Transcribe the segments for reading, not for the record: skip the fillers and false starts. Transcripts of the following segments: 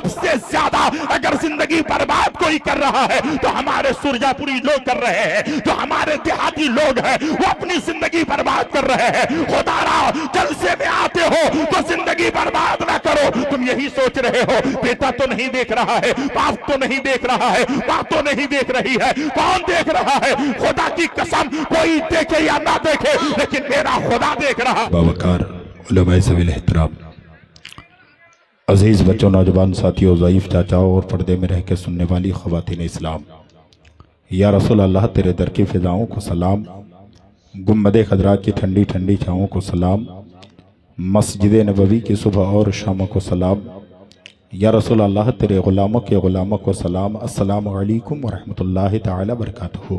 سب سے زیادہ اگر زندگی برباد کوئی کر رہا ہے تو ہمارے سرجا پوری لوگ کر رہے ہیں، جو ہمارے دیہاتی لوگ ہیں وہ اپنی زندگی برباد کر رہے ہیں۔ خدا را جلسے میں آتے ہو تو زندگی برباد نہ کرو۔ تم یہی سوچ رہے ہو بیٹا تو نہیں دیکھ رہا ہے، باپ تو نہیں دیکھ رہا ہے، ماں تو نہیں دیکھ رہی ہے، کون دیکھ رہا ہے؟ خدا کی قسم کوئی دیکھے یا نہ دیکھے لیکن میرا خدا دیکھ رہا۔ باوقار علماء ذوی احترام، عزیز بچوں، نوجوان ساتھیوں، ضعیف چاچاؤں اور پردے میں رہ کے سننے والی خواتین اسلام، یا رسول اللہ تیرے در کی فضاؤں کو سلام، گنبد خضرا کی ٹھنڈی ٹھنڈی چھاؤں کو سلام، مسجد نبوی کی صبح اور شام کو سلام، یا رسول اللہ تیرے غلاموں کے غلاموں کو سلام۔ السلام علیکم ورحمۃ اللہ تعالی وبرکاتہ۔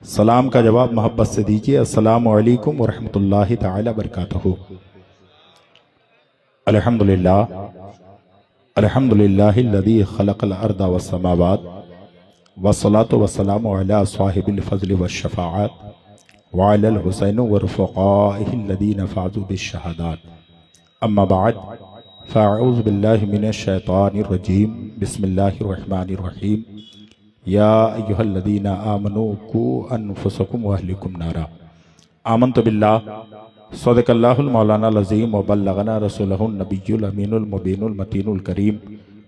سلام کا جواب محبت سے دیجیے، السلام علیکم ورحمۃ اللہ تعالی وبرکاتہ۔ الحمدللہ الحمدللہ الذی خلق الارض والسماوات والصلاة والسلام علی صاحب الفضل والشفاعات وعلی الحسین ورفقائہ الذین فازوا بالشہادات، اما بعد فاعوذ باللہ من الشیطان الرجیم، بسم اللہ الرحمن الرحیم، یا ایہا الذین آمنوا قوا انفسکم واہلکم نارا۔ آمنت باللہ، صدق اللہ المولانا العظیم وبلغنا رسولہ النبی الامین المبین المتین الکریم،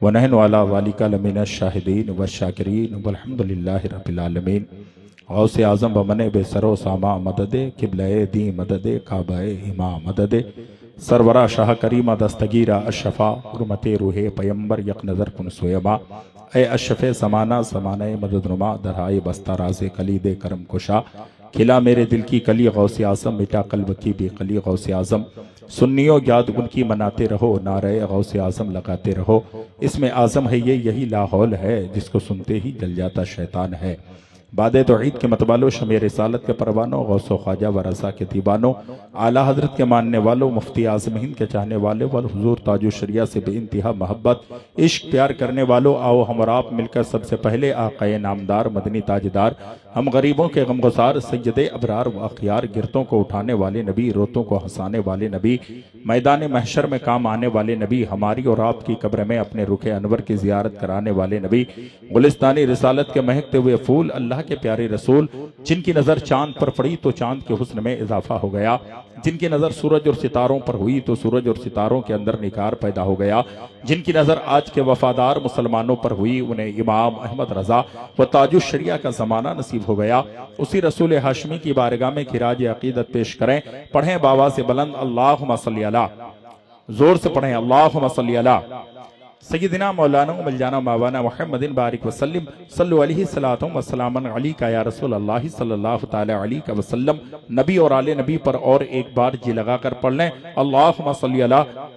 ونحن علی ذالک لمن الشاہدین والشاکرین والحمدللہ رب العالمین۔ غوث اعظم بمن بے سر و ساما مدد، قبلہ دین مدد، کعبہ امام مدد، سرورہ شاہ کریمہ دستگیرہ اشفا، حرمت روح پیمبر یک نظر کن سویما، اے اشف سمانہ سمانہ مدد نما، درہائے بستہ راز کلید کرم کشا، کھلا میرے دل کی کلی غوث اعظم، مٹا قلب کی بے قلی غوث اعظم، سنیوں یاد ان کی مناتے رہو، نعرہ غوث اعظم لگاتے رہو، اس میں اعظم ہے یہ یہی لاحول ہے، جس کو سنتے ہی جل جاتا شیطان ہے۔ بعد توحید کے متبالوں، شمع رسالت کے پروانوں، غوث و خواجہ ورثہ کے دیوانوں، اعلیٰ حضرت کے ماننے والوں، مفتی اعظم ہند کے چاہنے والے، والحضور تاج الشریعہ سے بے انتہا محبت عشق پیار کرنے والوں، آؤ ہم اور آپ مل کر سب سے پہلے آقا نامدار مدنی تاجدار، ہم غریبوں کے غم گسار، سید ابرار و اخیار، گرتوں کو اٹھانے والے نبی، روتوں کو ہنسانے والے نبی، میدان محشر میں کام آنے والے نبی، ہماری اور آپ کی قبر میں اپنے رخ انور کی زیارت کرانے والے نبی، گلستانی رسالت کے مہکتے ہوئے پھول، اللہ کے پیارے رسول، جن کی نظر چاند پر پڑی تو چاند کے حسن میں اضافہ ہو گیا، جن کی نظر سورج اور ستاروں پر ہوئی تو سورج اور ستاروں کے اندر نکھار پیدا ہو گیا، جن کی نظر آج کے وفادار مسلمانوں پر ہوئی انہیں امام احمد رضا و تاج الشریعہ کا زمانہ نصیب ہو گیا۔ اسی رسول ہاشمی کی بارگاہ میں خراج عقیدت پیش کریں، پڑھیں باواز بلند اللہم صلی علی، زور سے پڑھیں اللہم صلی علی سیدنا مولانا ملجانا مولانا محمد بارک وسلم، صلو علیہ الصلاۃ والسلام علیکہ یا رسول اللہ صلی اللہ تعالی علیہ وسلم۔ نبی اور آل نبی پر اور ایک بار جی لگا کر پڑھ لیں، اللہم صلی علی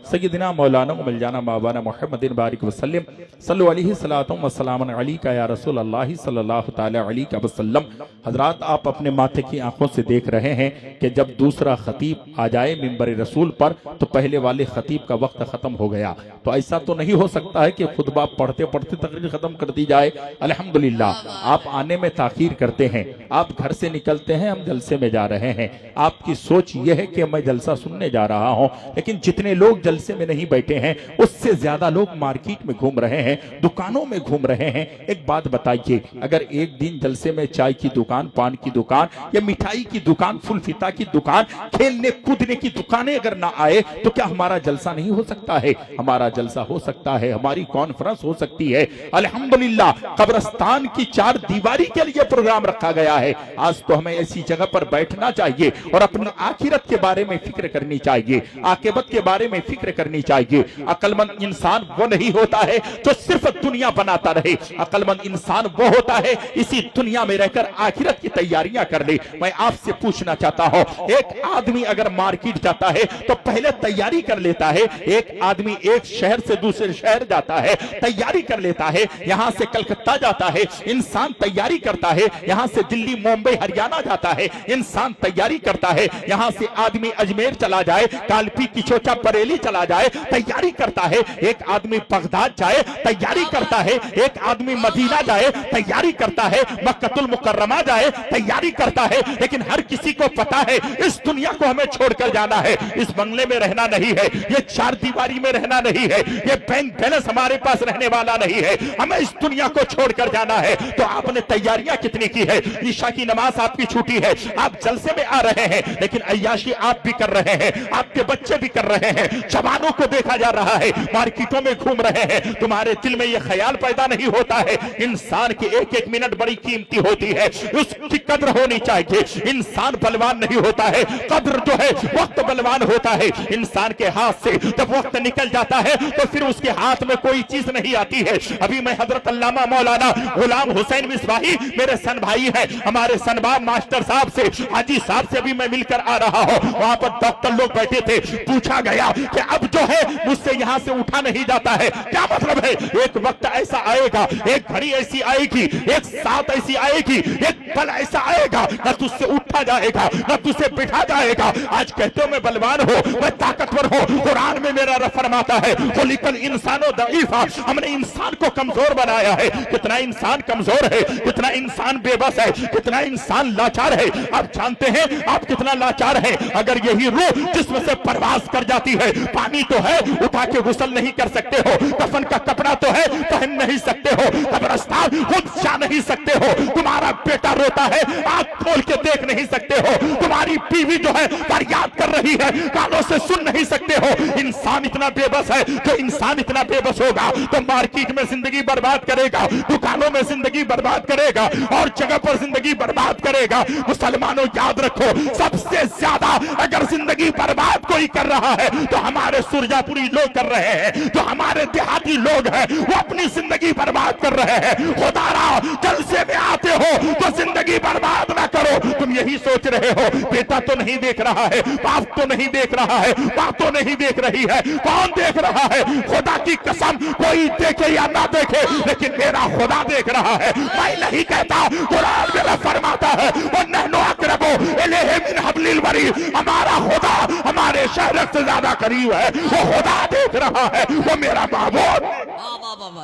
سیدنا مولانا ملجانا مولانا محمد بارک وسلم، صلو علیہ الصلاۃ والسلام علیکہ یا رسول اللہ صلی اللہ تعالی علیہ وسلم۔ حضرات، آپ اپنے ماتھے کی آنکھوں سے دیکھ رہے ہیں کہ جب دوسرا خطیب آ جائے ممبر رسول پر تو پہلے والے خطیب کا وقت ختم ہو گیا، تو ایسا تو نہیں ہو سکتا ہے کہ خطبہ پڑھتے پڑھتے تقریر ختم کر دی جائے۔ الحمدللہ آپ آنے میں تاخیر کرتے ہیں، آپ گھر سے نکلتے ہیں، ہم جلسے میں جا رہے ہیں، آپ کی سوچ یہ ہے کہ میں جلسہ سننے جا رہا ہوں، لیکن جتنے لوگ جلسے میں نہیں بیٹھے ہیں اس سے زیادہ لوگ مارکیٹ میں گھوم رہے ہیں، دکانوں میں گھوم رہے ہیں۔ ایک بات بتائیے، اگر ایک دن جلسے میں چائے کی دکان، پان کی دکان یا مٹھائی کی دکان، پھول فتا کی دکان، کھیلنے کودنے کی دکانیں اگر نہ آئے تو کیا ہمارا جلسہ نہیں ہو سکتا ہے؟ ہمارا جلسہ ہو سکتا ہے، ہماری کانفرنس ہو سکتی ہے۔ الحمدللہ قبرستان کی چار دیواری کے لیے پروگرام رکھا گیا ہے۔ آج تو ہمیں ایسی جگہ پر بیٹھنا چاہیے اور اپنی آخرت کے بارے میں فکر کرنی چاہیے، عاقبت کے بارے میں فکر کرنی چاہیے۔ عقل مند انسان وہ نہیں ہوتا ہے جو صرف دنیا بناتا رہے، عقل مند انسان وہ ہوتا ہے اسی دنیا میں رہ کر آخرت کی تیاریاں کر لے۔ میں آپ سے پوچھنا چاہتا ہوں، ایک آدمی اگر مارکیٹ جاتا ہے تو پہلے تیاری کر لیتا ہے، ایک آدمی ایک شہر سے دوسرے شہر جاتا ہے تیاری کر لیتا ہے، یہاں سے کلکتہ جاتا ہے انسان تیاری کرتا ہے، یہاں سے دلی ممبئی ہریانہ جاتا ہے انسان تیاری کرتا ہے، یہاں سے آدمی اجمیر چلا جائے، کالپی کچوچا بریلی چلا جائے تیاری کرتا ہے، ایک آدمی بغداد جائے تیاری کرتا ہے، ایک آدمی مدینہ جائے تیاری کرتا ہے، مکہ المکرمہ جائے تیاری کرتا ہے، لیکن ہر کسی کو پتا ہے اس دنیا کو ہمیں چھوڑ کر جانا ہے، اس بنگلے میں رہنا نہیں ہے، یہ چار دیواری میں رہنا نہیں ہے، یہ بینک बैलेंस हमारे पास रहने वाला नहीं है, हमें इस दुनिया को छोड़कर जाना है। तो आपने तैयारियां कितनी की है? ईशा की नमाज आपकी छूटी है, आप जलसे में आ रहे हैं, लेकिन अय्याशी आप भी कर रहे हैं, आपके बच्चे भी कर रहे हैं, जवानों को देखा जा रहा है मार्केटों में घूम रहे हैं। तुम्हारे दिल में यह ख्याल पैदा नहीं होता है इंसान की एक एक मिनट बड़ी कीमती होती है, उसकी कद्र होनी चाहिए। इंसान बलवान नहीं होता है, कद्र जो है वक्त बलवान होता है। इंसान के हाथ से जब वक्त निकल जाता है तो फिर उसके हाथ में कोई चीज नहीं आती है। अभी मैं हजरत अल्लामा मौलाना गुलाम हुसैन मिसबाही मेरे सन भाई हैं, हमारे सनबाब मास्टर साहब से, हाजी साहब से भी मैं मिलकर आ रहा हूं। वहां पर डॉक्टर लोग बैठे थे, पूछा गया कि अब जो है मुझसे यहां से उठा नहीं जाता है, क्या मतलब है? एक वक्त ऐसा आएगा, एक घड़ी ऐसी आएगी, एक साथ ऐसी आएगी, एक पल ऐसा आएगा न तुझसे उठा जाएगा न तुझसे बिठा जाएगा। आज कहते हो मैं बलवान हो, मैं ताकतवर हो, कुरान में मेरा रब फरमाता है खुलिकल इंसानो दईफा, हमने इंसान को कमजोर बनाया है। कितना इंसान कमजोर है, कितना इंसान बेबस है, कितना इंसान लाचार है। आप जानते हैं आप कितना लाचार है? अगर यही रूह जिसमें से परवाज कर जाती है, पानी तो है उठा के गुस्ल नहीं कर सकते हो, कफन का कपड़ा तो है पहन नहीं सकते हो, कब्रिस्तान खुद जा नहीं सकते हो, तुम्हारा बेटा रोता है आंख खोल के देख नहीं सकते हो, तुम्हारी बीवी जो है फरियाद कर रही है कानों से सुन नहीं सकते हो। इंसान इतना बेबस है, जो इंसान इतना बेबस होगा तो मार्केट में जिंदगी बर्बाद करेगा, दुकानों में जिंदगी बर्बाद करेगा और जगह पर जिंदगी बर्बाद करेगा। मुसलमानों याद रखो, सबसे ज्यादा अगर जिंदगी बर्बाद कोई कर रहा है तो हमारे सुरजापुरी लोग कर रहे हैं, जो हमारे देहाती लोग हैं वो अपनी जिंदगी बर्बाद कर रहे हैं। खुदारा जलसे में आते हो तो जिंदगी बर्बाद ना करो। तुम यही सोच रहे हो बेटा तो नहीं देख रहा है, बाप तो नहीं देख रहा है, माँ तो नहीं देख रही है, कौन देख रहा है? खुदा की कसम कोई देखे या ना देखे लेकिन मेरा खुदा देख रहा है। मैं नहीं कहता, कुरान मेरा फरमाता है वो नहनो अक़रबो इलैहि मिन हब्लिल वरीद, हमारा खुदा हमारे शहर से ज्यादा करीब है, वो खुदा देख रहा है, वो मेरा महबूब।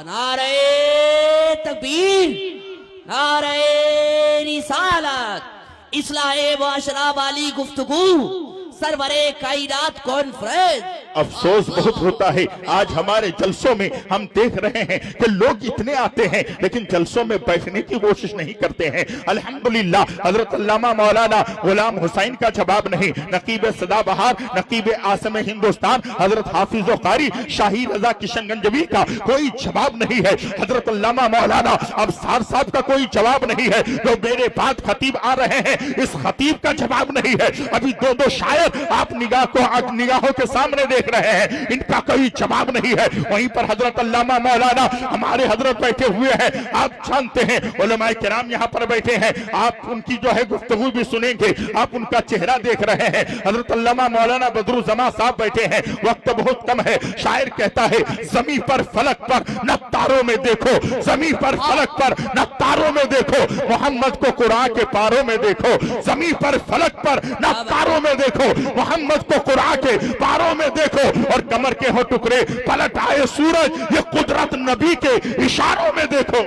नारे तकबीर, नारे रिसालत, इस्लाहे मुआशरा वाली गुफ्तगू, सरवरे कायनात कॉन्फ्रेंस। अफसोस बहुत होता है आज हमारे जलसों में हम देख रहे हैं कि लोग इतने आते हैं लेकिन जलसों में बैठने की कोशिश नहीं करते हैं। अल्हम्दुलिल्लाह हजरत अल्लामा मौलाना गुलाम हुसैन का जवाब नहीं, नकीब सदाबहार, नकीब आसम हिंदुस्तान हजरत हाफिज कारी शाही रजा किशनगंजवी का कोई जवाब नहीं है। हजरत अल्लामा मौलाना अबसार साहब का कोई जवाब नहीं है। जो मेरे बाद खतीब आ रहे हैं इस खतीब का जवाब नहीं है। अभी दो दो शायर आप निगाहों के सामने देख रहे हैं, इनका कोई जवाब नहीं है। वहीं पर हजरत अल्लामा मौलाना हमारे हजरत बैठे हुए हैं, आप जानते हैं उलमाए किराम यहाँ पर बैठे हैं, आप उनकी जो है गुफ्तगू भी सुनेंगे, आप उनका चेहरा देख रहे हैं। हजरत अल्लामा मौलाना बदरुज़्ज़मा साहब बैठे हैं, वक्त बहुत कम है। शायर कहता है ज़मीं पर फलक पर न तारों में देखो, ज़मीं पर फलक पर न तारों में देखो, मोहम्मद को कुरान के पारों में देखो। ज़मीं पर फलक पर न तारों में देखो, मोहम्मद को कुरान के पारों में देखो। और कमर के हो टुकड़े पलट आए सूरज, ये कुदरत नबी के इशारों में देखो।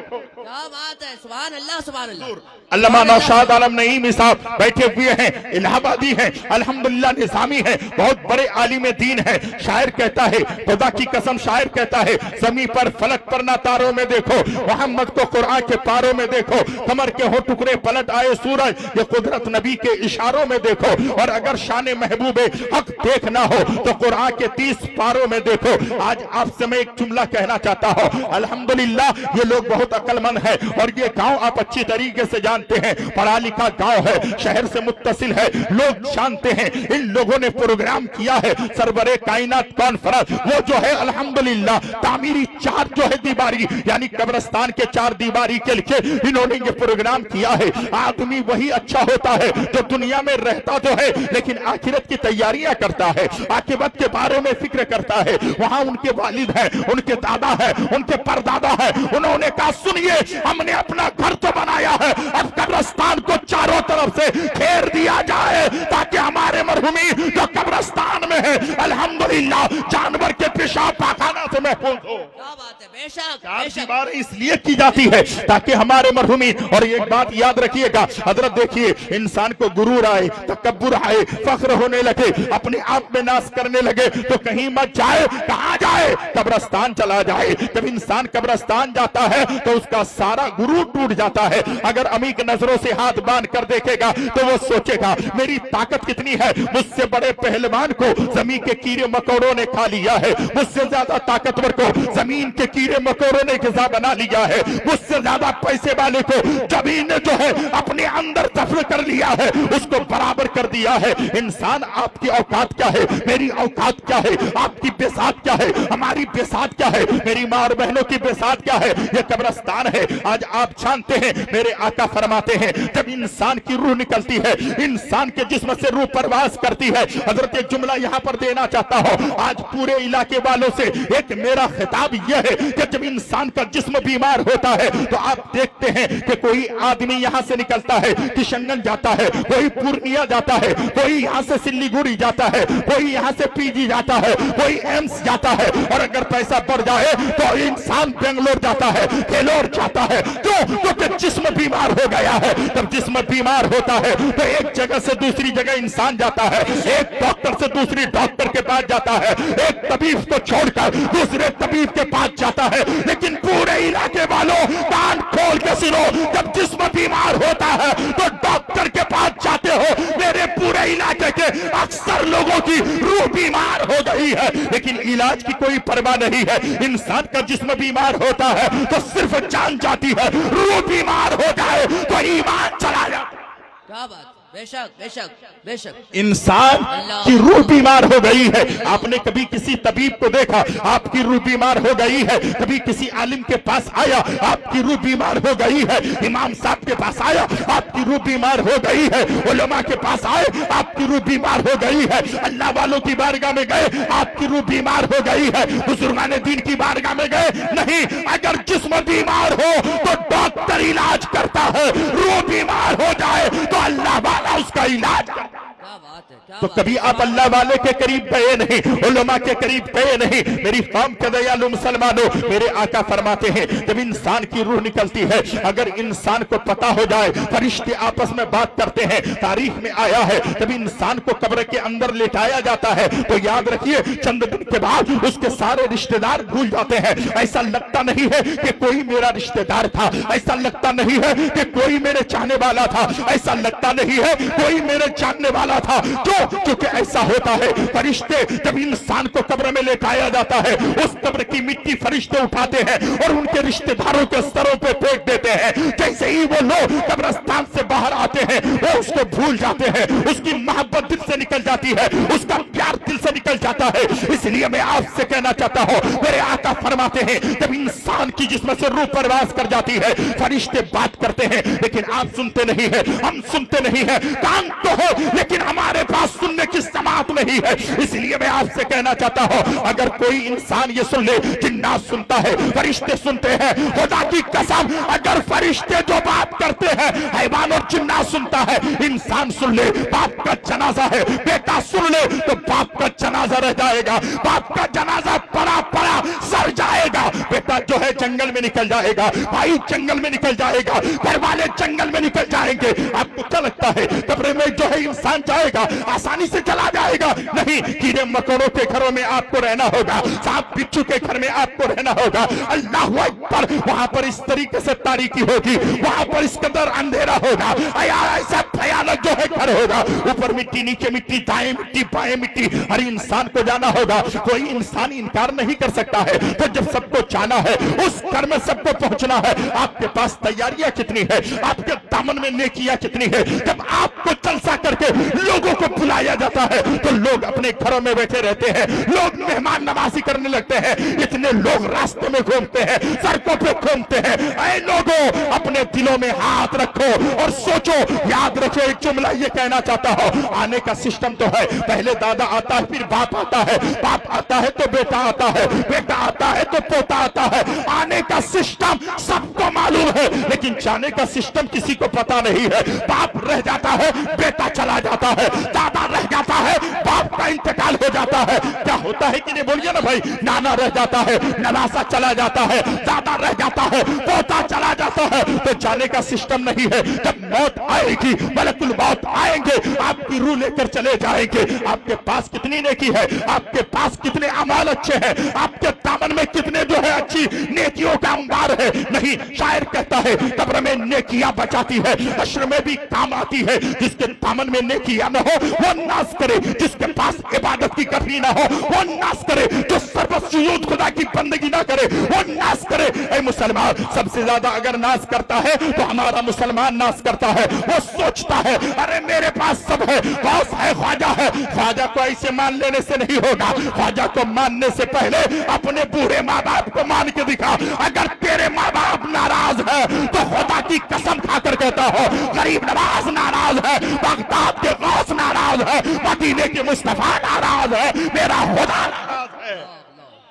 क्या बात है, सुभान अल्लाह, सुभान अल्लाह। अल्लामा नौशाद आलम नईमी साहब बैठे हुए हैं, इलाहाबादी हैं, अल्हम्दुलिल्लाह निजामी हैं, बहुत बड़े आलिम दीन हैं। शायर कहता है, खुदा की कसम शायर कहता है, ज़मीं पर फलक पर ना तारों में देखो, मोहम्मद को कुरान के पारों में देखो। कमर के हो टुकड़े पलट आए सूरज, ये कुदरत नबी के इशारों में देखो। और अगर शान महबूबे हक देखना हो तो कुरान के 30 पारों में देखो। आज आपसे मैं एक जुमला कहना चाहता हूँ, अल्हम्दुलिल्लाह ये लोग बहुत अक्लमंद है और ये गांव आप अच्छी तरीके से जानते हैं, पढ़ा लिखा गांव है, शहर से मुत्तसिल है, लोग जानते हैं। इन लोगों ने प्रोग्राम किया है सरवरे कायनात कॉन्फ्रेंस, वो जो है अल्हम्दुलिल्लाह तामीरी 4 जो है दीवारी यानी कब्रिस्तान के 4 दीवारी के लिए इन्होंने ये प्रोग्राम किया है। आदमी वही अच्छा होता है जो दुनिया में रहता तो है लेकिन आखिरत की तैयारियां करता है, आखिरत के बारे में फिक्र करता है। वहां उनके वालिद हैं, उनके दादा है, उनके परदादा है, उन्होंने कहा सुनिए हमने अपना घर तो बनाया है, अब कब्रिस्तान को चारों तरफ से घेर दिया जाए ताकि हमारे मरहुमी जो कब्रिस्तान में میں ہے الحمدللہ جانور کے پیشاب پاخانہ سے محفوظ ہو. کیا بات ہے، بے شک چار بے شک. دیواریں اس لیے کی جاتی ہے تاکہ ہمارے مرحومین. اور ایک بات یاد رکھیے گا حضرت، دیکھیے انسان کو غرور آئے، تکبر آئے، فخر ہونے لگے، اپنے آپ میں ناز کرنے لگے تو کہیں مت جائے. کہاں جائے؟ قبرستان چلا جائے. جب انسان قبرستان جاتا ہے تو اس کا سارا غرور ٹوٹ جاتا ہے. اگر عمیق نظروں سے ہاتھ باندھ کر دیکھے گا تو وہ سوچے گا میری طاقت کتنی ہے، مجھ سے بڑے پہلوان کو زمین کے کیڑے مکوڑوں نے کھا لیا ہے، مجھ سے زیادہ طاقتور کو زمین کے کیڑے مکوڑوں نے غذا بنا لیا ہے، مجھ سے زیادہ پیسے والے کو زمین نے جو ہے اپنے اندر دفن کر لیا ہے، اس کو برابر کر دیا ہے. انسان آپ کی اوقات کیا ہے، میری اوقات کیا ہے، آپ کی بساط کیا ہے، ہماری بساط کیا ہے، میری ماں اور بہنوں کی بساط کیا ہے؟ یہ قبرستان ہے. آج آپ جانتے ہیں میرے آقا فرماتے ہیں جب انسان کی روح نکلتی ہے، انسان کے جسم سے روح پرواز کرتی ہے. حضرت ایک جملہ یہاں پر دینا چاہتا ہوں آج پورے علاقے والوں سے. ایک میرا خطاب یہ ہے کہ جب انسان کا جسم بیمار ہوتا ہے تو آپ دیکھتے ہیں کہ کوئی آدمی یہاں سے نکلتا ہے کشن گنج جاتا ہے، کوئی پورنیا جاتا ہے، کوئی یہاں سے سلی گوڑی جاتا ہے، کوئی یہاں سے پی جی جاتا ہے، کوئی ایمس جاتا ہے، اور اگر پیسہ بڑھ جائے تو انسان بنگلور جاتا ہے، کیلور جاتا ہے. کیوں؟ کیونکہ جسم بیمار ہو گیا ہے. جب جسم بیمار ہوتا ہے تو ایک جگہ سے دوسری جگہ انسان جاتا ہے، ایک ڈاکٹر سے دوسری ڈاکٹر کے پاس جاتا ہے، ایک طبیب کو چھوڑ کر دوسرے طبیب کے پاس جاتا ہے. لیکن پورے علاقے والوں کان کھول کے سنو، جب جسم بیمار ہوتا ہے تو ڈاکٹر کے پاس جاتے ہو. میرے پورے علاقے کے اکثر لوگوں کی روح بیمار ہو گئی ہے لیکن علاج کی کوئی پرواہ نہیں ہے. انسان کا جسم بیمار ہوتا ہے تو صرف جان جاتی ہے، روح بیمار ہو جائے تو ایمان چلا جاتا ہے. کیا بات، بے شک بے شک بے شک. انسان کی روح بیمار ہو گئی ہے. آپ نے کبھی کسی طبیب کو دیکھا آپ کی روح بیمار ہو گئی ہے؟ کبھی کسی عالم کے پاس آیا آپ کی روح بیمار ہو گئی ہے؟ امام صاحب کے پاس آیا آپ کی روح بیمار ہو گئی ہے؟ علماء کے پاس آئے آپ کی روح بیمار ہو گئی ہے؟ اللہ والوں کی بارگاہ میں گئے آپ کی روح بیمار ہو گئی ہے؟ بزرگان دین کی بارگاہ میں گئے نہیں. اگر جسم بیمار ہو تو ڈاکٹر علاج کرتا ہے، روح بیمار ہو جائے تو اللہ والا اس کا علاج کرتا ہے. کیا بات ہے، کیا تو بات کبھی آپ اللہ والے کے قریب گئے نہیں، علماء کے قریب گئے نہیں. میری قوم کے دیالو مسلمانوں، میرے آقا فرماتے ہیں جب انسان کی روح نکلتی ہے، اگر انسان کو پتا ہو جائے فرشتے آپس میں بات کرتے ہیں. تاریخ میں آیا ہے جب انسان کو قبر کے اندر لٹایا جاتا ہے تو یاد رکھیے چند دن کے بعد اس کے سارے رشتہ دار بھول جاتے ہیں. ایسا لگتا نہیں ہے کہ کوئی میرا رشتہ دار تھا، ایسا لگتا نہیں ہے کہ کوئی میرے چاہنے والا تھا، ایسا لگتا نہیں ہے کوئی میرے جاننے والا تھا. کیوں؟ کیونکہ ایسا ہوتا ہے فرشتے جب انسان کو قبر میں لٹایا جاتا ہے اس قبر کی مٹی فرشتے اٹھاتے ہیں اور ان کے رشتہ داروں کے سروں پہ پھینک دیتے ہیں. جیسے ہی وہ لوگ قبرستان سے باہر آتے ہیں وہ اس کو بھول جاتے ہیں، اس کی محبت دل سے نکل جاتی ہے، اس کا پیار دل سے نکل جاتا ہے. اس لیے میں آپ سے کہنا چاہتا ہوں میرے آقا فرماتے ہیں جب انسان کی جسم سے روح پرواز کر جاتی ہے فرشتے بات کرتے ہیں لیکن آپ سنتے نہیں ہیں، ہم سنتے نہیں ہیں. کان تو ہو لیکن ہمارے پاس سننے کی سماعت نہیں ہے. اس لیے میں آپ سے کہنا چاہتا ہوں اگر کوئی انسان یہ سن لے جنات سنتا ہے، فرشتے سنتے ہیں، خدا کی قسم اگر فرشتے جو بات کرتے ہیں حیوان اور جنات سنتا ہے، انسان سن لے باپ کا جنازہ ہے، بیٹا سن لے تو باپ کا جنازہ رہ جائے گا، باپ کا جنازہ پڑا پڑا سر جائے گا. بیٹا جو ہے جنگل میں نکل جائے گا، بھائی جنگل میں نکل جائے گا، گھر والے جنگل میں نکل جائیں گے. آپ کو کیا لگتا ہے قبر میں جو ہے انسان جائے گا آسانی سے چلا جائے گا؟ نہیں، کیڑے مکوڑوں کے گھروں میں آپ کو رہنا ہوگا، سانپ بچھو کے گھر میں آپ کو رہنا ہوگا. اللہ اکبر، وہاں پر اس طریقے سے تاریکی ہوگی، وہاں پر اس قدر اندھیرا ہوگا، ایسا بھیانک جو ہے گھر ہوگا، اوپر مٹی نیچے مٹی، دائیں مٹی بائیں مٹی. ہر انسان کو جانا ہوگا، کوئی انسان انکار نہیں کر سکتا ہے. تو جب سب کو جانا ہے اس گھر میں سب کو پہنچنا ہے، آپ کے پاس تیاریاں کتنی ہے، آپ کے دامن میں نیکیاں کتنی ہے. جب آپ کو جلسہ کر کے لوگوں کو بلایا جاتا ہے تو لوگ اپنے گھروں میں بیٹھے رہتے ہیں، لوگ مہمان نوازی کرنے لگتے ہیں، اتنے لوگ راستے میں گھومتے ہیں، سڑکوں پہ گھومتے ہیں. اے لوگوں اپنے دلوں میں ہاتھ رکھو اور سوچو. یاد رکھو ایک جملہ یہ کہنا چاہتا ہوں، آنے کا سسٹم تو ہے، پہلے دادا آتا ہے پھر باپ آتا ہے، باپ آتا ہے تو بیٹا آتا ہے، بیٹا آتا ہے تو پوتا آتا ہے. آنے کا سسٹم سب کو معلوم ہے لیکن جانے کا سسٹم کسی کو پتا نہیں ہے. باپ رہ جاتا ہے بیٹا چلا جاتا ہے، دادا رہ جاتا ہے باپ کا का इंतकाल हो जाता है, क्या होता है कि नहीं बोलिए ना भाई, नाना रह जाता है, नवासा चला जाता है, दादा रह जाता है, पोता चला जाता है, तो जाने का सिस्टम नहीं है। जब मौत आएगी, मलकुल मौत आएंगे, आपकी रूह लेकर चले जाएंगे। आपके पास कितनी नेकी है, आपके पास कितने अमाल अच्छे हैं, आपके दामन में कितने जो है अच्छी नेकियों का अंबार है। नहीं, शायर कहता है कब्र में नेकियां बचाती है, हश्र में भी काम आती है। जिसके दामन में नेकियां न हो वो नाश करे, जिसके पास इबादत की करनी ना हो वो नाश करे, जो सर्वसुजूद खुदा की बंदगी ना करे वो नाश करे। ऐ मुसलमान, सबसे ज्यादा अगर नाश करता है तो हमारा मुसलमान नाश करता है। वो सोचता है अरे मेरे पास सब है, गौस है, ख्वाजा है। ख्वाजा को ऐसे मान लेने से नहीं होगा, ख्वाजा को मानने से पहले अपने बूढ़े माँ बाप को मान के दिखा। अगर तेरे माँ बाप नाराज है तो खुदा की कसम खाकर कहता हो, गरीब नवाज नाराज है, बगदाद के गौस नाराज है, मदीने के मुस्तफा नाराज है, मेरा खुदा नाराज है।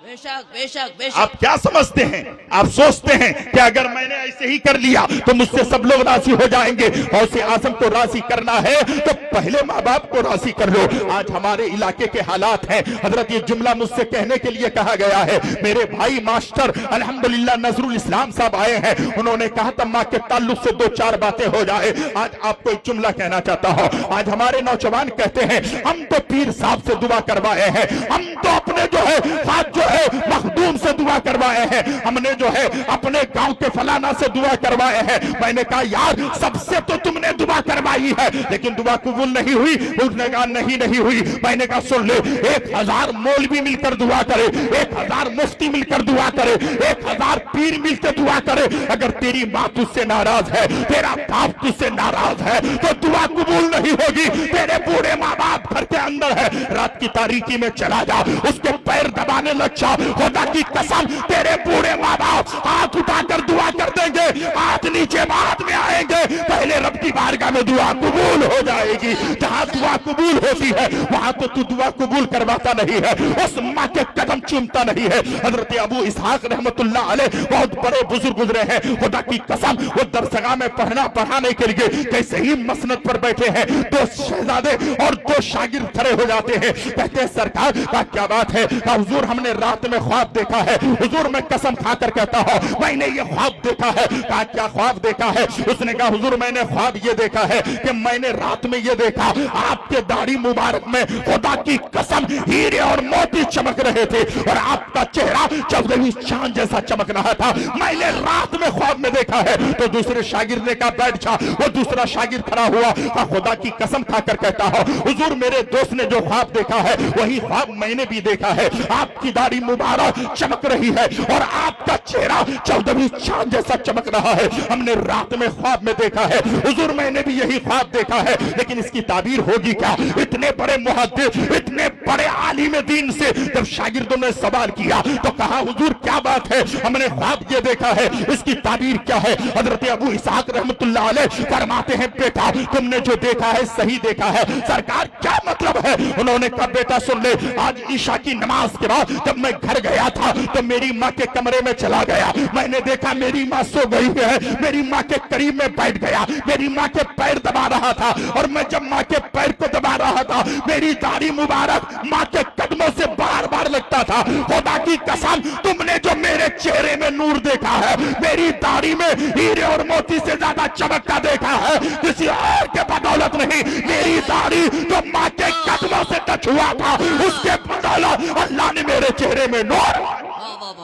बेशक बेशक बेशक। आप क्या समझते हैं? आप सोचते हैं कि अगर मैंने ऐसे ही कर लिया तो मुझसे सब लोग राजी हो जाएंगे। गौसे आजम को राजी करना है तो पहले माँ बाप को राजी कर लो। आज हमारे इलाके के हालात हैं, हजरत ये जुमला मुझसे कहने के लिए कहा गया है। मेरे भाई मास्टर अल्हम्दुलिल्लाह नजरुल इस्लाम साहब आए हैं, उन्होंने कहा था माँ के ताल्लुक से दो चार बातें हो जाए। आज आपको एक जुमला कहना चाहता हूँ। आज हमारे नौजवान कहते हैं हम तो पीर साहब से दुआ करवाए हैं, हम तो अपने जो है हाथ जो है मखदूम से दुआ करवाए हैं, हमने जो है अपने गांव के फलाना से दुआ करवाए हैं। मैंने कहा यार सबसे तो तुमने दुआ करवाई है लेकिन दुआ कबूल नहीं हुई। उसने कहा नहीं हुई। मैंने कहा सुन ले, 1000 मौलवी मिलकर दुआ करे, 1000 मुफ्ती मिलकर दुआ करे, 1000 पीर मिलकर दुआ करे, अगर तेरी माँ तुझसे नाराज है, तेरा बाप तुझसे नाराज है तो दुआ कबूल नहीं होगी। तेरे बूढ़े माँ बाप घर के अंदर है, रात की तारीकी में चला जा, उसके पैर दबाने लग जा, खुदा की कसम तेरे बूढ़े माँ बाप हाथ उठाकर दुआ कर देंगे, हाथ नीचे बाद में आएंगे, पहले रब की बारगाह में दुआ कबूल हो जाएगी। जहाँ दुआ कबूल होती है वहां तो तू दुआ कबूल करवाता नहीं है, उस माँ के कदम चूमता नहीं है। हजरत अबू इसहाक रहमतुल्लाह अलैह बहुत बड़े बुजुर्ग गुजरे हैं, खुदा की कसम वो दरसगाह में पढ़ाने के लिए कैसे ही मसनद पर बैठे हैं, 2 शहजादे और 2 शागिर्द खड़े हो जाते हैं। कहते हैं सरकार का क्या बात है? हुजूर हमने रात में ख्वाब देखा है। हुजूर मैं कसम खाकर कहता हूं मैंने ये ख्वाब देखा है। कहा क्या ख्वाब देखा है? उसने कहा हुजूर मैंने ख्वाब ये देखा है कि मैंने रात में ये देखा आपके दाढ़ी मुबारक में खुदा की कसम हीरे और मोती चमक रहे थे और आपका चेहरा 14वीं चांद जैसा चमक रहा था। मैंने रात में ख्वाब में देखा है। तो दूसरे शागिर्द ने कहा बैठ जा। वो दूसरा शागिर्द खड़ा हुआ, कहा खुदा की कसम खाकर कहता हूं हुजूर मेरे दोस्त ने जो ख्वाब देखा है वही ख्वाब मैंने भी देखा है। आपकी दाढ़ी मुबारक चमक रही है और आपका चेहरा 14वीं चांद जैसा चमक रहा है। हमने रात में ख्वाब में देखा है। हुजूर मैंने भी यही ख्वाब देखा है, लेकिन इसकी ताबीर होगी क्या? इतने बड़े मुहद्दिस, इतने बड़े आलिम दीन से जब शागिर्दों ने सवाल किया तो कहा हुजूर क्या बात है? हमने ख्वाब ये देखा है, इसकी ताबीर क्या है? हजरत अबू इसहाक रहमतुल्लाह अलैह फरमाते हैं बेटा तुमने जो देखा है सही देखा है। सरकार क्या मतलब है? उन्होंने कहा बेटा सुन ले, आज ईशा की नमाज के बाद जब मैं घर गया था तो मेरी माँ के कमरे में चला गया, मैंने देखा मेरी माँ सो गई है। मेरी माँ के करीब में बैठ गया, मेरी माँ के पैर दबा रहा था और मैं जब माँ के पैर को दबा रहा था मेरी दाढ़ी मुबारक माँ के कदमों से बार बार लगता था। खुदा की कसम तुमने जो मेरे चेहरे में नूर देखा है, मेरी दाढ़ी में हीरे और मोती से ज्यादा चमकता देखा है, किसी और के बदौलत नहीं। मेरी दाढ़ी जो माँ के कदमों से टच हुआ था उसके बदौलत अल्लाह ने मेरे चेहरे में नूर।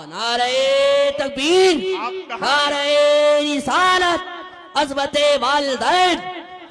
नारे तकबीर, नारे रिसालत, अज़मते वालिदैन,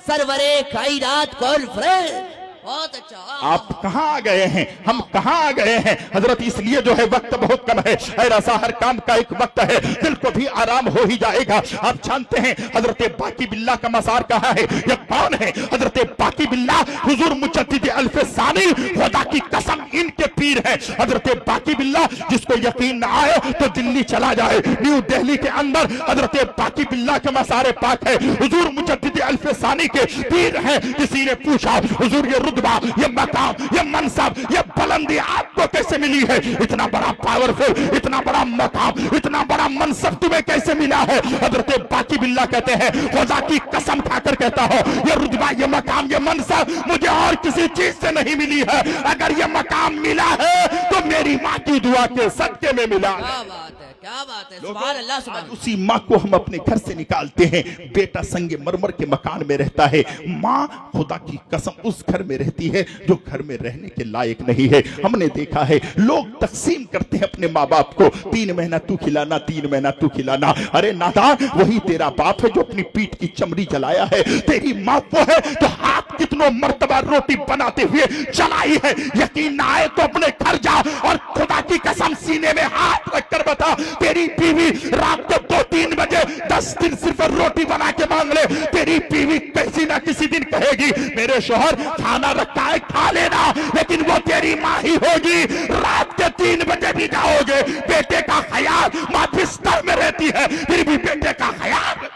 सरवरे कायनात कुल फ्रेंड। बहुत अच्छा। आप कहां आ गए हैं, हम कहां आ गए हैं? हजरत इसलिए जो है वक्त बहुत कम है, ऐसा हर काम का एक वक्त है, दिल को भी आराम हो ही जाएगा। आप जानते हैं हजरत बाकी बिल्ला का मज़ार कहाँ है? यह कौन है? हजरत बाकी बिल्ला हुजूर मुजद्दिद अल्फसानी, खुदा की कसम इनके पीर है। हजरत बाकी बिल्ला जिसको यकीन न आए तो दिल्ली चला जाए, न्यू दिल्ली के अंदर हजरत बाकी बिल्ला के मज़ार पाक है, हुजूर मुजद्दिद अल्फसानी के पीर है। किसी ने पूछा हुजूर ये रुतबा ये मकाम, ये मनसब, ये बुलंदी आपको कैसे मिली है? इतना बड़ा पावरफुल, इतना बड़ा मकाम, इतना बड़ा मनसब तुम्हें कैसे मिला है? हजरत बाकी बिल्ला कहते हैं, खुदा की कसम खाकर कहता हो, ये रुतबा, ये मकाम, ये मनसब मुझे और किसी चीज से नहीं मिली है। अगर ये मकाम मिला है तो मेरी माँ की दुआ के सदके में मिला है। क्या बात है, क्या बात है, सुभान अल्लाह, सुभान आज उसी माँ को हम अपने घर से निकालते हैं। बेटा संगे मरमर के मकान में रहता है, माँ खुदा की कसम उस घर में रहती है जो घर में रहने के लायक नहीं है। हमने देखा है लोग तकसीम करते हैं अपने माँ बाप को, 3 महीना तू खिलाना, 3 महीना तू खिलाना। अरे नादान, वही तेरा बाप है जो अपनी पीठ की चमड़ी जलाया है। तेरी माँ वो है तो हाथ कितनों मर्तबा रोटी बनाते हुए जलाई है। यकीन ना आए तो अपने घर जा और खुदा की कसम सीने में हाथ रखकर बता, तेरी बीवी रात को 2-3 बजे 10 दिन सिर्फ रोटी बना के मांग ले, तेरी बीवी किसी ना किसी दिन कहेगी मेरे शोहर खाना रखा है खा लेना, लेकिन वो तेरी माँ ही होगी। रात के 3 बजे भी जाओगे, बेटे का ख्याल, माँ बिस्तर में रहती है फिर भी बेटे का ख्याल।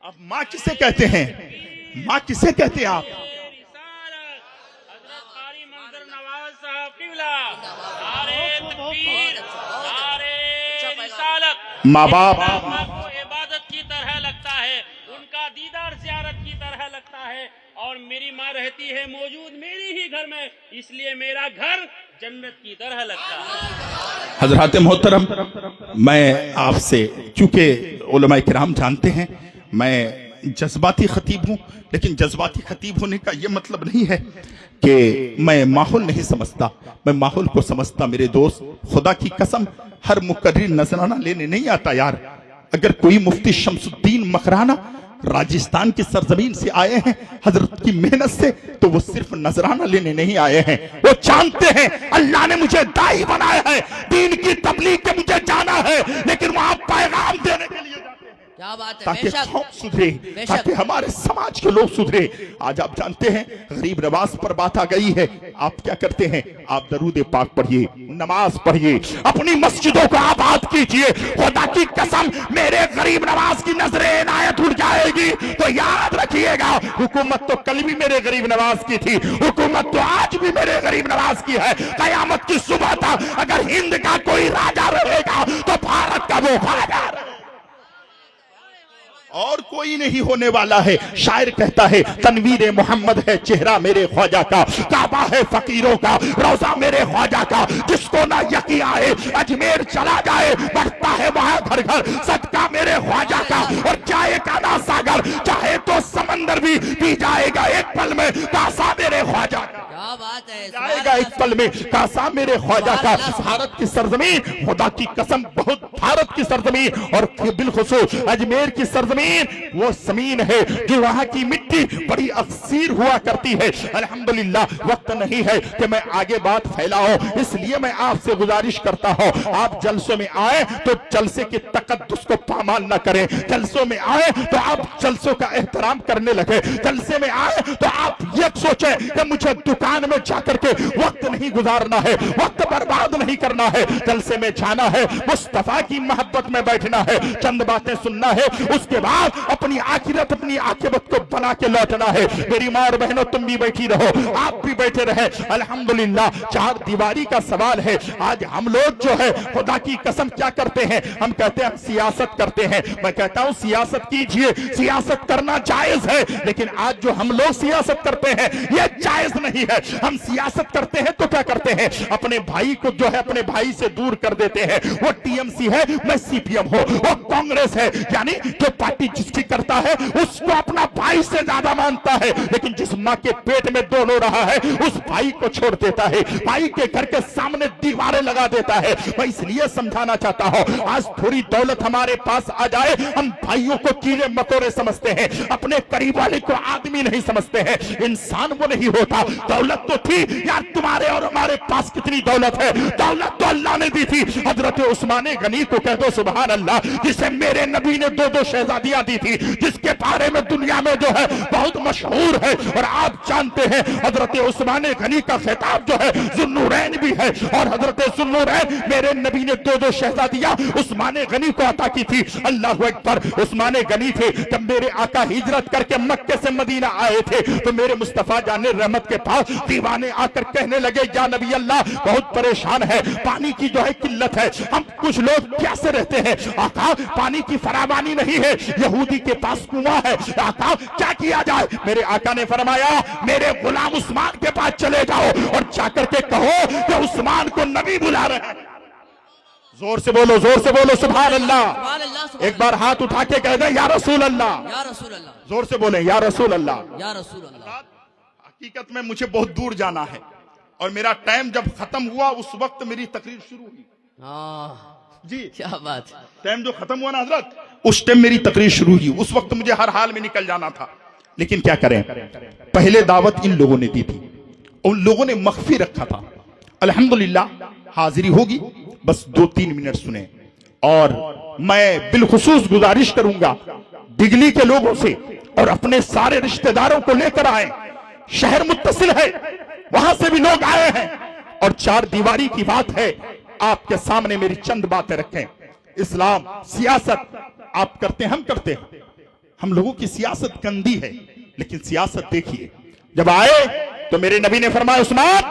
अब माँ किसे कहते हैं? माँ किसे कहते हैं आप? माँ बाप को इबादत की तरह लगता है, उनका दीदार ज़ियारत की तरह लगता है। और मेरी माँ रहती है मौजूद मेरी ही घर में, इसलिए मेरा घर जन्नत की तरह लगता है। हजरात मोहतरम, मैं आपसे, चूंकि उलमा किराम जानते हैं मैं जज्बाती खतीब हूँ, लेकिन जज्बाती खतीब होने का यह मतलब नहीं है कि मैं माहौल नहीं समझता। मैं माहौल को समझता मेरे दोस्त। खुदा की कसम, हर मुकर्रिर नजराना लेने नहीं आता यार। अगर कोई मुफ्ती शमसुद्दीन मकराना राजस्थान की सरजमीन से आए हैं हजरत की मेहनत से, तो वो सिर्फ नजराना लेने नहीं आए हैं। वो जानते हैं अल्लाह ने मुझे दाई बनाया है, दीन की तबलीग के मुझे जाना है, लेकिन वहां पैगाम देने के लिए क्या बात है, ताकि बेशक, कौम सुधरे, ताकि हमारे समाज के लोग सुधरे। आज आप जानते हैं गरीब नवाज पर बात आ गई है, आप क्या करते हैं? आप दरूद पाक पढ़िए, नमाज पढ़िए, अपनी मस्जिदों को आबाद कीजिए। खुदा की कसम, मेरे गरीब नवाज की नजरें इनायत उठ जाएगी तो याद रखिएगा, हुकूमत तो कल भी मेरे गरीब नवाज की थी, हुकूमत तो आज भी मेरे गरीब नवाज की है। कयामत की सुबह तक अगर हिंद का कोई राजा रहेगा तो भारत का वो राजा और कोई नहीं होने वाला है। शायर कहता है तनवीर मोहम्मद है चेहरा मेरे ख्वाजा का, काबा है फकीरों का, रोजा मेरे ख्वाजा का। जिसको ना यकीन आए अजमेर चला जाए, बढ़ता है वहां घर घर सदका मेरे ख्वाजा का। और चाहे का ना सागर, चाहे तो समंदर भी पी जाएगा एक पल में कासा मेरे ख्वाजा का। क्या बात है, जाएगा एक पल में कासा मेरे ख्वाजा का। भारत की सरजमीन, खुदा की कसम, बहुत भारत की सरजमीन और बिलखुसूस अजमेर की सरजमीन वो जमीन है जो वहां की मिट्टी बड़ी अक्सीर हुआ करती है। अल्हम्दुलिल्लाह, वक्त नहीं है कि मैं आगे बात फैलाऊं, इसलिए मैं आपसे गुजारिश करता हूं, आप जलसों में आए तो जलसे की तकद्दुस को पामाल न करें। जलसों में आए तो आप जलसों का एहतराम करने लगे। जलसे में आए तो आप ये सोचे कि मुझे दुकान में जाकर के वक्त नहीं गुजारना है, वक्त बर्बाद नहीं करना है। जलसे में जाना है, मुस्तफा की मोहब्बत में बैठना है, चंद बातें सुनना है, उसके बाद अपनी आखिरत, अपनी आकिबत को बना के लौटना है। मेरी मां और बहनों, तुम भी बैठी रहो, आप भी बैठे रहे। अल्हम्दुलिल्लाह, 4 दीवारी का सवाल है। आज हम लोग जो है खुदा की कसम क्या करते हैं? हम कहते हैं हम सियासत करते हैं। मैं कहता हूं सियासत कीजिए, सियासत करना जायज है, लेकिन आज जो हम लोग सियासत करते हैं यह जायज नहीं है। हम सियासत करते हैं तो क्या करते हैं? अपने भाई को जो है अपने भाई से दूर कर देते हैं। वो टीएमसी है, मैं सीपीएम हूं, वो कांग्रेस है, यानी जो पार्टी जिसकी करता है उसको अपना भाई से ज्यादा मानता है, लेकिन जिस मां के पेट में दोनों रहा है उस भाई को छोड़ देता है, भाई के घर के सामने दीवारें लगा देता है। मैं इसलिए समझाना चाहता हूं, आज थोड़ी दौलत हमारे पास आ जाए, हम भाइयों को कीड़े मकोड़े समझते हैं, अपने करीब वाले को आदमी नहीं समझते हैं, इंसान वो नहीं होता। दौलत तो थी यार, तुम्हारे और हमारे पास कितनी दौलत है? दौलत तो अल्लाह ने दी थी। हजरत उस्मान गनी को कह दो सुभान अल्लाह, जिसे मेरे नबी ने 2 शहजादियां दी थी, जिसके बारे में दुनिया में जो है बहुत मशहूर है। और आप जानते हैं हजरत उस्मान गनी का खिताब जो है जुन्नूरैन भी है, और हजरत जुन्नूरैन मेरे नबी ने 2 शहजादियां उस्मान गनी को अता की थी। अल्लाह अकबर, उस्मान गनी थे जब मेरे आका हिजरत करके मक्के से मदीना आए थे तो मेरे मुस्तफा जान ने रहमत के पास दीवाने आकर कहने लगे, या नबी अल्लाह, बहुत परेशान है, पानी की जो है किल्लत है, हम कुछ लोग प्यासे रहते हैं। आका, पानी की फरावानी नहीं है, यहूदी के पास कुआं है, आका क्या किया जाए? मेरे आका ने फरमाया, मेरे गुलाम उस्मान के पास चले जाओ और जाकर के कहो कि उस्मान को नबी बुला रहे हैं। जोर से बोलो, जोर से बोलो, सुभान अल्लाह। सुभान अल्लाह, सुभान एक बार हाथ उठा के कह दे, या रसूल अल्लाह। या रसूल अल्लाह, जोर से बोले, या रसूल अल्लाह। या रसूल अल्लाह। हकीकत में मुझे बहुत दूर जाना है और मेरा टाइम जब खत्म हुआ उस वक्त मेरी तकरीर शुरू हुई। हाँ, जी, क्या बात है। टाइम जो खत्म हुआ ना हजरत, उस टाइम मेरी तकरीर शुरू हुई। उस वक्त मुझे हर हाल में निकल जाना था, लेकिन क्या करें, पहले दावत इन लोगों ने दी थी, उन लोगों ने मख्फी रखा था। अल्हम्दुलिल्लाह हाजिरी होगी, बस 2-3 मिनट सुने। और मैं बिलखुसूस गुजारिश करूंगा दिगली के लोगों से और अपने सारे रिश्तेदारों को लेकर आए। शहर मुत्तसिल है, वहां से भी लोग आए हैं और 4 दीवारी की बात है। आपके सामने मेरी चंद बातें रखें। इस्लाम, सियासत आप करते हैं, हम करते हैं। हम लोगों की सियासत गंदी है, लेकिन सियासत देखिए। जब आए तो मेरे नबी ने फरमाया, उस्मान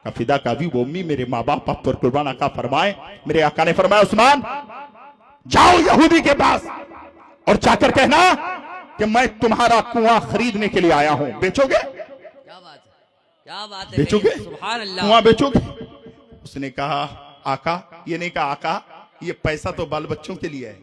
का फिदा का भी वो उम्मी, मेरे माँ बाप आप पर कुर्बान आका फरमाए। मेरे आका ने फरमाया, उस्मान जाओ यहूदी के पास और जाकर कहना कि मैं तुम्हारा कुआं खरीदने के लिए आया हूं, बेचोगे? क्या बात है, क्या बात है। बेचोगे? सुभान अल्लाह। कुआं बेचोगे? उसने कहा, आका, ये नहीं कहा आका ये पैसा तो बाल बच्चों के लिए है,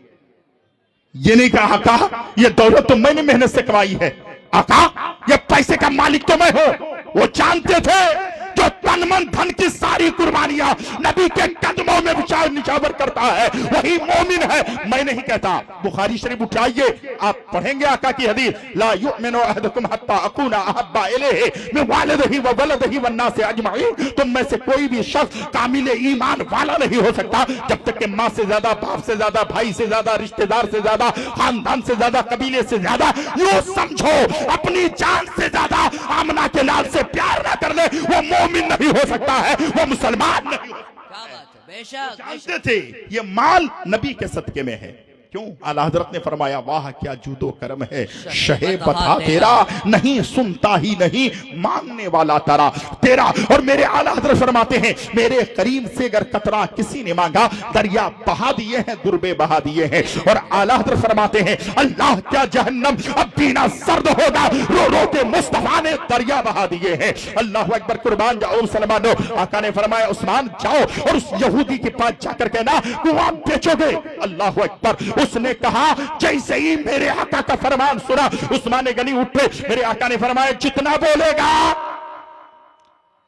ये नहीं कहा आका ये दौलत तो मैंने मेहनत से कमाई है, आका ये पैसे का मालिक तो मैं हूं। वो जानते थे जो तन मन धन की सारी कुर्बानियां नबी के कदमों में विचार निछावर करता है वही मोमिन है, मैं नहीं कहता। बुखारी शरीफ उठाइए, आप पढ़ेंगे आका की हदीस, ला युमिनु अहदुकुम हत्ता अकूना अहब्बा इलैहि मिन वालिदिही व वलदिही वन नास अजमईन। तुम में से कोई भी शख्स कामिल ईमान वाला नहीं हो सकता जब तक कि माँ से ज्यादा, बाप से ज्यादा, भाई से ज्यादा, रिश्तेदार से ज्यादा, खानदान से ज्यादा, कबीले से ज्यादा, यूं समझो अपनी जान से ज्यादा आमना के लाल से प्यार ना कर ले, वो मोमिन नहीं हो सकता है, वो मुसलमान नहीं हो सकता। क्या बात है, बेशक। जानते थे ये माल नबी के सदके में है। क्यों? आला हजरत ने फरमाया, वाह क्या जूदो करम है, शहे बता तेरा, नहीं सुनता ही नहीं मांगने वाला तारा तेरा। और मेरे आला हजरत फरमाते हैं, मेरे करीम से अगर कतरा किसी ने मांगा, दरिया बहा दिए हैं, गुरबे बहा दिए हैं। और आला हजरत फरमाते हैं, अल्लाह क्या जहन्नम अब पीना सर्द होगा, रो रो के मुस्तफा ने दरिया बहा दिए हैं। अल्लाह अकबर, कुर्बान जाओ मुसलमानों। आका ने फरमाया, उस्मान जाओ और उस यहूदी के पास जाकर कहना कुआं बेचोगे। अल्लाह अकबर। उसने कहा, जैसे ही मेरे आका का फरमान सुना, उस्मान गनी उठे, मेरे आका ने फरमाया, जितना बोलेगा,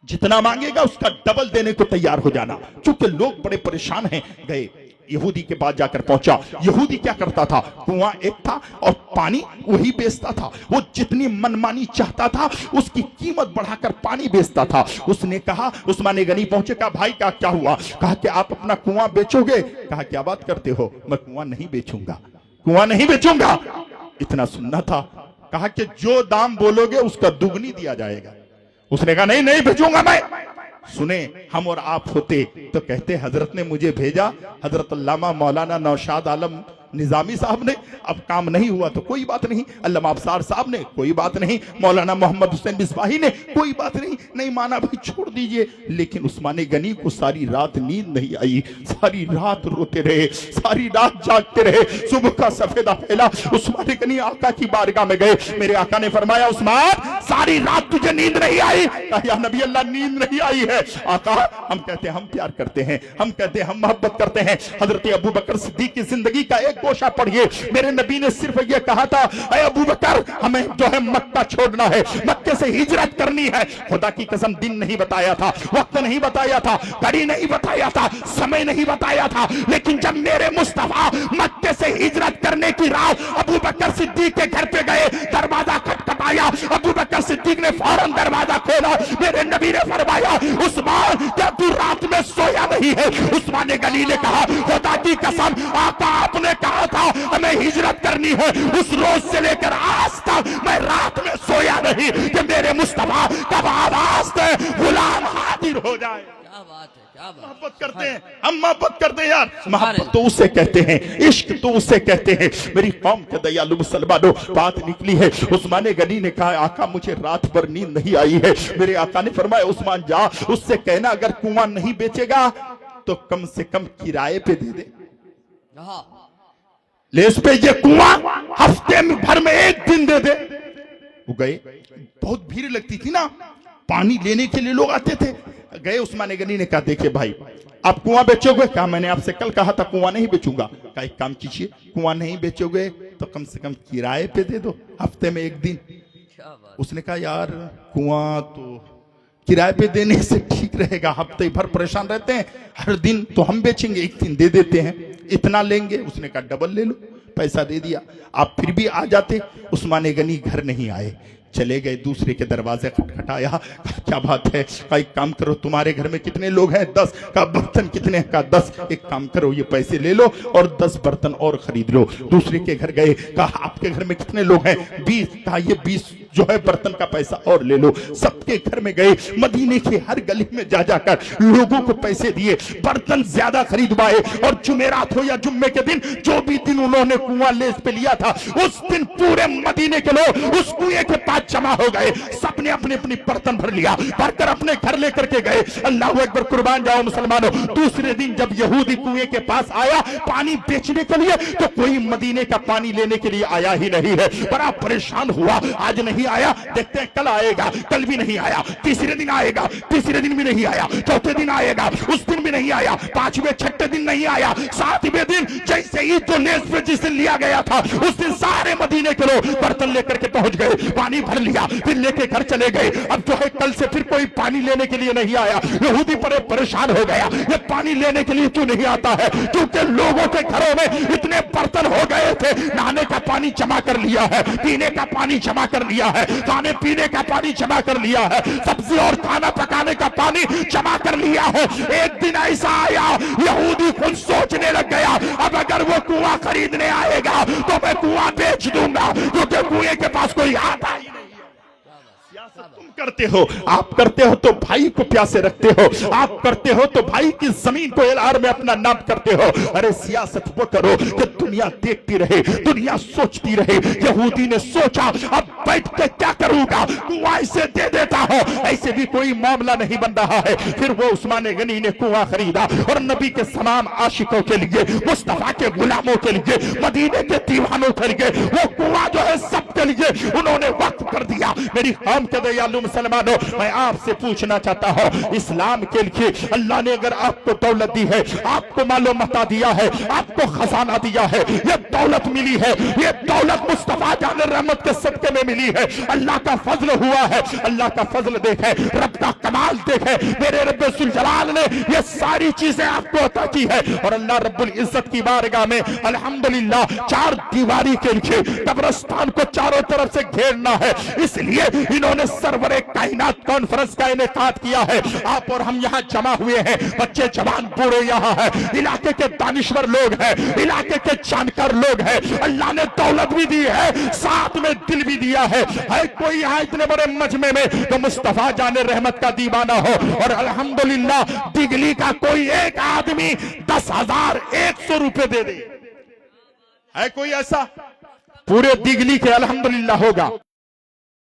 जितना मांगेगा उसका डबल देने को तैयार हो जाना। क्योंकि लोग बड़े परेशान हैं। गए यहूदी के पास जाकर पहुंचा। यहूदी क्या करता था, कुआं एक था और पानी वही बेचता था। वो जितनी मनमानी चाहता था उसकी कीमत बढ़ाकर पानी बेचता था। उसने कहा, उस्मान गनी पहुंचे, कहा भाई का क्या हुआ? कहा कि आप अपना कुआं बेचोगे? कहा क्या बात करते हो, मैं कुआं नहीं बेचूंगा, कुआं नहीं बेचूंगा। इतना सुनना था। कहा कि जो दाम बोलोगे उसका दुगनी दिया जाएगा। उसने कहा नहीं नहीं बेचूंगा मैं। सुने, हम और आप होते तो कहते हजरत ने मुझे भेजा, हजरत अल्लामा मौलाना नौशाद आलम निजामी साहब ने, अब काम नहीं हुआ तो कोई बात नहीं, अल्लामा अफसार साहब ने कोई बात नहीं, मौलाना मोहम्मद हुसैन बिस्वाही ने कोई बात नहीं, नहीं माना भाई छोड़ दीजिए। लेकिन उस्मान गनी को सारी रात नींद नहीं आई, सारी रात रोते रहे, सारी रात जागते रहे। सुबह का सफेदा फैला, उस्मान गनी आका की बारगाह में गए। मेरे आका ने फरमाया, उस्मान सारी रात तुझे नींद नहीं आई? या नबी अल्लाह नींद नहीं आई है। आका, हम कहते हैं हम प्यार करते हैं, हम कहते हैं हम मोहब्बत करते हैं। हजरत अबू बकर सिद्दीक की जिंदगी का एक गोशा पढ़िए। मेरे नबी ने सिर्फ ये कहा था, ऐ अबू बकर हमें जो है मक्का छोड़ना है, मक्के से हिजरत करनी है। खुदा की कसम दिन नहीं बताया था, वक्त नहीं बताया था, घड़ी नहीं बताया था, समय नहीं बताया था। लेकिन जब मेरे मुस्तफा मक्के से हिजरत करने की रात अबू बकर सिद्दीक के घर पे गए, दरवाजा खटखटाया, अबू बकर सिद्दीक ने फौरन दरवाजा खोला। मेरे नबी ने फरमाया, उस्मान क्या तू रात में सोया नहीं है? उस्मान गनी ने कहा, खुदा की कसम आका आपने कहा था हमें हिजरत करनी है, उस रोज से लेकर आज तक मैं रात में सोया नहीं कि मेरे मुस्तफा कब आवाज दे गुलाम हाजिर हो जाए। क्या बात है। کیا بات محبت کرتے ہیں ہم، محبت کرتے ہیں یار، سبحان محبت تو اسے کہتے ہیں، عشق تو اسے کہتے ہیں۔ میری قوم کے دیالو مسلمانوں، بات نکلی ہے، عثمان غنی نے کہا آقا مجھے رات بھر نیند نہیں آئی ہے۔ میرے آقا نے فرمایا عثمان جا اس سے کہنا اگر کنواں نہیں بیچے گا تو کم سے کم کرائے پہ دے دے، ہاں لیس پہ یہ کنواں ہفتے میں بھر میں ایک دن دے دے۔ وہ گئے، بہت بھیڑ لگتی تھی نا، پانی لینے کے لیے لوگ آتے تھے۔ گئے عثمان غنی نے کہا دیکھیں بھائی آپ کنواں بیچو گے؟ کہا میں نے آپ سے کل کہا تھا کنواں نہیں بیچوں گا۔ کہا ایک کام کیجئے، کنواں نہیں بیچو گے تو کم سے کم کرائے پہ دے دو ہفتے میں ایک دن۔ کیا بات اس نے کہا یار کنواں تو کرائے پہ دینے سے ٹھیک رہے گا، ہفتے بھر پریشان رہتے ہیں، ہر دن تو ہم بیچیں گے، ایک دن دے دیتے ہیں، اتنا لیں گے؟ اس نے کہا ڈبل لے لو، پیسہ دے دیا۔ آپ پھر بھی آ جاتے، عثمان غنی گھر نہیں آئے، چلے گئے دوسرے کے دروازے کھٹکھٹایا، کہا کیا بات ہے؟ کہا ایک کام کرو تمہارے گھر میں کتنے لوگ ہیں؟ 10۔ کہا برتن کتنے ہیں؟ کہا 10۔ ایک کام کرو یہ پیسے لے لو اور 10 برتن اور خرید لو۔ دوسرے کے گھر گئے، کہا آپ کے گھر میں کتنے لوگ ہیں؟ 20۔ کہا یہ 20 جو ہے برتن کا پیسہ اور لے لو۔ سب کے گھر میں گئے، مدینے کے ہر گلی میں جا جا کر لوگوں کو پیسے دیے، برتن زیادہ خریدوائے، اور جمعرات ہو یا جمعے کے دن جو بھی دن انہوں نے کنواں لیز پہ لیا تھا اس دن پورے مدینے کے لوگ اس کنویں کے پاس جمع ہو گئے، سب نے اپنے اپنی برتن بھر لیا، بھر کر اپنے گھر لے کر کے گئے۔ اللہ اکبر، قربان جاؤ مسلمانوں۔ دوسرے دن جب یہودی کنویں کے پاس آیا پانی بیچنے کے لیے تو کوئی مدینے کا پانی لینے کے لیے آیا ہی نہیں ہے، بڑا پریشان ہوا، آج نہیں آیا، دیکھتے ہیں کل آئے گا، کل بھی نہیں آیا، تیسرے دن آئے گا، تیسرے دن بھی نہیں آیا، چوتھے دن آئے گا، اس دن بھی نہیں آیا، پانچویں چھٹے دن نہیں آیا، ساتویں دن جیسے ہی جو لیز پہ جس دن لیا گیا تھا اس دن سارے مدینے کے لوگ برتن لے کر کے پہنچ گئے، پانی بھر لیا، پھر لے کے گھر چلے گئے۔ اب جو ہے کل سے پھر کوئی پانی لینے کے لیے نہیں آیا، یہودی پریشان ہو گیا، یہ پانی لینے کے لیے کیوں نہیں آتا ہے؟ کیونکہ لوگوں کے گھروں میں اتنے برتن ہو گئے تھے، نہانے کا پانی جمع کر لیا ہے، پینے کا پانی جمع کر لیا ہے، کھانے پینے کا پانی جمع کر لیا ہے، سبزی اور کھانا پکانے کا پانی جمع کر لیا ہے۔ ایک دن ایسا آیا یہودی خود سوچنے لگ گیا اب اگر وہ کنواں خریدنے آئے گا تو میں کنواں بیچ دوں گا، کیونکہ کنویں کے پاس کوئی آتا ہی نہیں۔ تم کرتے ہو، آپ کرتے ہو تو بھائی کو پیاسے رکھتے ہو، آپ کرتے ہو تو بھائی کی زمین کو اعلار میں اپنا نام کرتے ہو۔ ارے سیاست وہ کرو کہ دنیا دیکھتی رہے، دنیا سوچتی رہے۔ یہودی نے سوچا اب بیٹھ کے کیا کروں گا، کنواں اسے دے دیتا ہو، ایسے بھی کوئی معاملہ نہیں بن رہا ہے۔ پھر وہ عثمان غنی نے کنواں خریدا اور نبی کے تمام عاشقوں کے لیے، مصطفیٰ کے غلاموں کے لیے، مدینے کے دیوانوں کے لیے وہ کنواں جو ہے سب کے لیے انہوں نے وقف کر دیا۔ میری قوم کے دیالو مسلمانوں، میں آپ سے پوچھنا چاہتا ہوں، اسلام کے لیے اللہ نے اگر آپ کو دولت دی ہے، آپ کو مال و متاع دیا ہے، آپ کو خزانہ دیا ہے، یہ دولت ملی ہے، یہ دولت مصطفیٰ جان رحمت کے صدقے میں ملی ہے، اللہ کا فضل ہوا ہے۔ اللہ کا فضل دیکھے، رب کا کمال دیکھے، میرے رب ذوالجلال نے یہ ساری چیزیں آپ کو عطا کی ہے، اور اللہ رب العزت کی بارگاہ میں الحمدللہ چار دیواری کے لیے قبرستان کو چاروں طرف سے گھیرنا ہے، اس لیے انہوں نے سرور کائنات کانفرنس کا انعقاد کیا ہے۔ آپ اور ہم یہاں جمع ہوئے ہیں، بچے جوان بوڑھے یہاں ہیں، علاقے کے دانشور لوگ ہیں، علاقے کے جانکار لوگ ہیں، اللہ نے دولت بھی دی ہے، ساتھ میں دل بھی دیا ہے۔ ہے کوئی یہاں اتنے بڑے مجمع میں تو مصطفیٰ جان رحمت کا دیوانہ ہو، اور الحمدللہ دگلی کا کوئی ایک آدمی 10,100 روپے دے دے؟ ہے کوئی ایسا؟ پورے دگلی کے الحمدللہ ہوگا۔